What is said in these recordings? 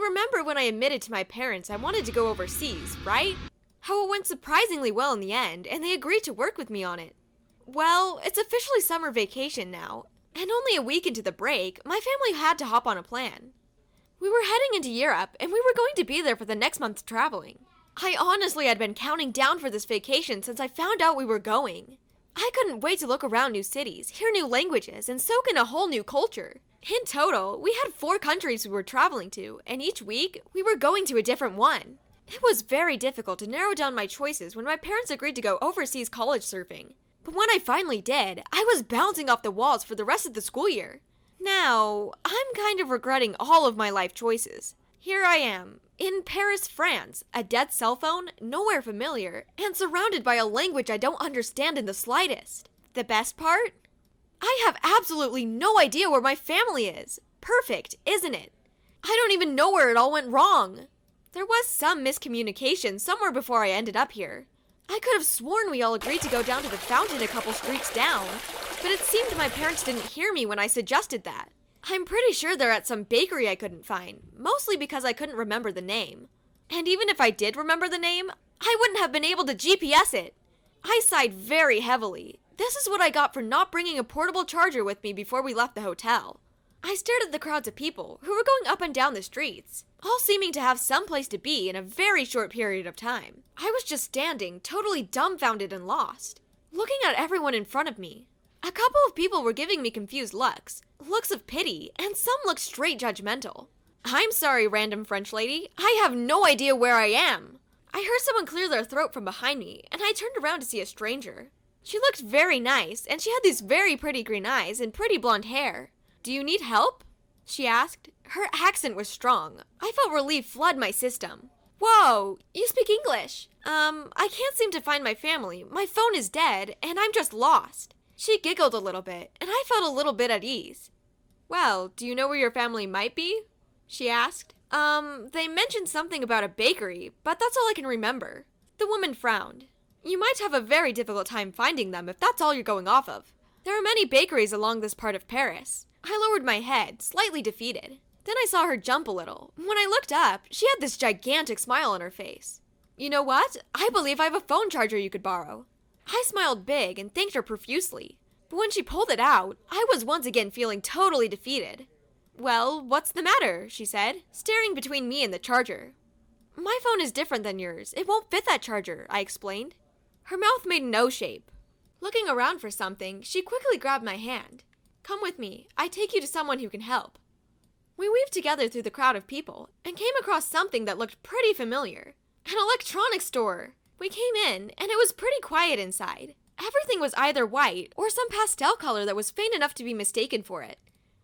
You remember when I admitted to my parents I wanted to go overseas, right? How it went surprisingly well in the end, and they agreed to work with me on it. Well, it's officially summer vacation now, and only a week into the break, my family had to hop on a plan. We were heading into Europe, and we were going to be there for the next month traveling. I honestly had been counting down for this vacation since I found out we were going. I couldn't wait to look around new cities, hear new languages, and soak in a whole new culture. In total, we had 4 countries we were traveling to, and each week, we were going to a different one. It was very difficult to narrow down my choices when my parents agreed to go overseas college surfing. But when I finally did, I was bouncing off the walls for the rest of the school year. Now, I'm kind of regretting all of my life choices. Here I am, in Paris, France, a dead cell phone, nowhere familiar, and surrounded by a language I don't understand in the slightest. The best part? I have absolutely no idea where my family is. Perfect, isn't it? I don't even know where it all went wrong. There was some miscommunication somewhere before I ended up here. I could have sworn we all agreed to go down to the fountain a couple streets down, but it seemed my parents didn't hear me when I suggested that. I'm pretty sure they're at some bakery I couldn't find, mostly because I couldn't remember the name. And even if I did remember the name, I wouldn't have been able to GPS it. I sighed very heavily. This is what I got for not bringing a portable charger with me before we left the hotel. I stared at the crowds of people who were going up and down the streets, all seeming to have some place to be in a very short period of time. I was just standing, totally dumbfounded and lost, looking at everyone in front of me. A couple of people were giving me confused looks of pity, and some looked straight judgmental. I'm sorry, random French lady. I have no idea where I am. I heard someone clear their throat from behind me, and I turned around to see a stranger. She looked very nice, and she had these very pretty green eyes and pretty blonde hair. Do you need help? She asked. Her accent was strong. I felt relief flood my system. Whoa, you speak English. I can't seem to find my family. My phone is dead, and I'm just lost. She giggled a little bit, and I felt a little bit at ease. Well, do you know where your family might be? She asked. They mentioned something about a bakery, but that's all I can remember. The woman frowned. You might have a very difficult time finding them if that's all you're going off of. There are many bakeries along this part of Paris. I lowered my head, slightly defeated. Then I saw her jump a little. When I looked up, she had this gigantic smile on her face. You know what? I believe I have a phone charger you could borrow. I smiled big and thanked her profusely. But when she pulled it out, I was once again feeling totally defeated. Well, what's the matter? She said, staring between me and the charger. My phone is different than yours. It won't fit that charger, I explained. Her mouth made an O shape. Looking around for something, she quickly grabbed my hand. Come with me. I take you to someone who can help. We weaved together through the crowd of people and came across something that looked pretty familiar. An electronics store. We came in, and it was pretty quiet inside. Everything was either white or some pastel color that was faint enough to be mistaken for it.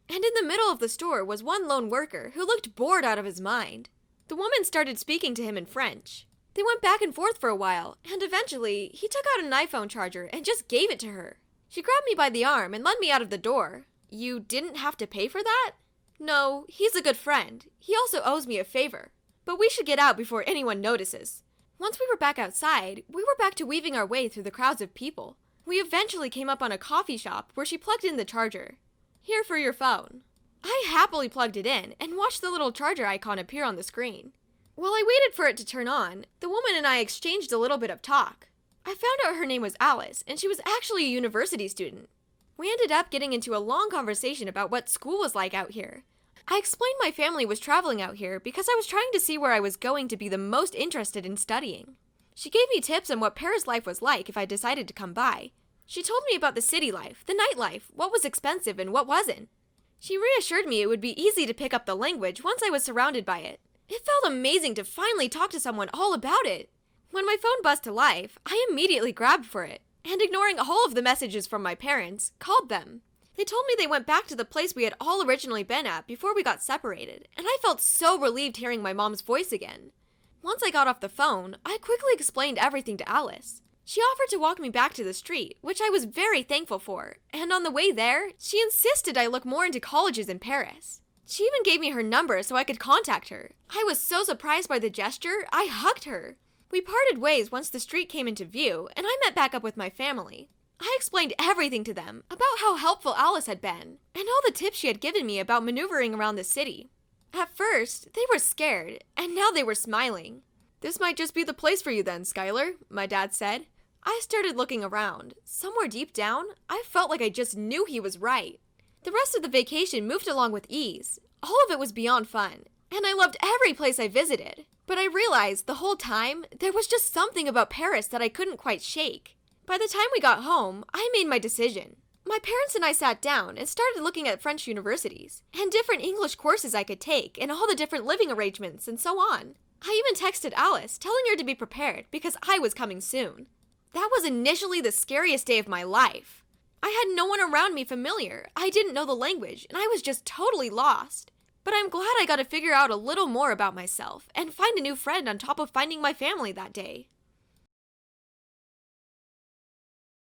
And in the middle of the store was one lone worker who looked bored out of his mind. The woman started speaking to him in French. They went back and forth for a while, and eventually, he took out an iPhone charger and just gave it to her. She grabbed me by the arm and led me out of the door. You didn't have to pay for that? No, he's a good friend. He also owes me a favor. But we should get out before anyone notices. Once we were back outside, we were back to weaving our way through the crowds of people. We eventually came up on a coffee shop where she plugged in the charger. Here for your phone. I happily plugged it in and watched the little charger icon appear on the screen. While I waited for it to turn on, the woman and I exchanged a little bit of talk. I found out her name was Alice, and she was actually a university student. We ended up getting into a long conversation about what school was like out here. I explained my family was traveling out here because I was trying to see where I was going to be the most interested in studying. She gave me tips on what Paris life was like if I decided to come by. She told me about the city life, the nightlife, what was expensive and what wasn't. She reassured me it would be easy to pick up the language once I was surrounded by it. It felt amazing to finally talk to someone all about it. When my phone buzzed to life, I immediately grabbed for it, and ignoring all of the messages from my parents, called them. They told me they went back to the place we had all originally been at before we got separated, and I felt so relieved hearing my mom's voice again. Once I got off the phone, I quickly explained everything to Alice. She offered to walk me back to the street, which I was very thankful for, and on the way there, she insisted I look more into colleges in Paris. She even gave me her number so I could contact her. I was so surprised by the gesture, I hugged her. We parted ways once the street came into view, and I met back up with my family. I explained everything to them about how helpful Alice had been, and all the tips she had given me about maneuvering around the city. At first, they were scared, and now they were smiling. "This might just be the place for you then, Skylar," my dad said. I started looking around. Somewhere deep down, I felt like I just knew he was right. The rest of the vacation moved along with ease. All of it was beyond fun, and I loved every place I visited. But I realized the whole time, there was just something about Paris that I couldn't quite shake. By the time we got home, I made my decision. My parents and I sat down and started looking at French universities, and different English courses I could take, and all the different living arrangements, and so on. I even texted Alice, telling her to be prepared, because I was coming soon. That was initially the scariest day of my life. I had no one around me familiar, I didn't know the language, and I was just totally lost. But I'm glad I got to figure out a little more about myself, and find a new friend on top of finding my family that day.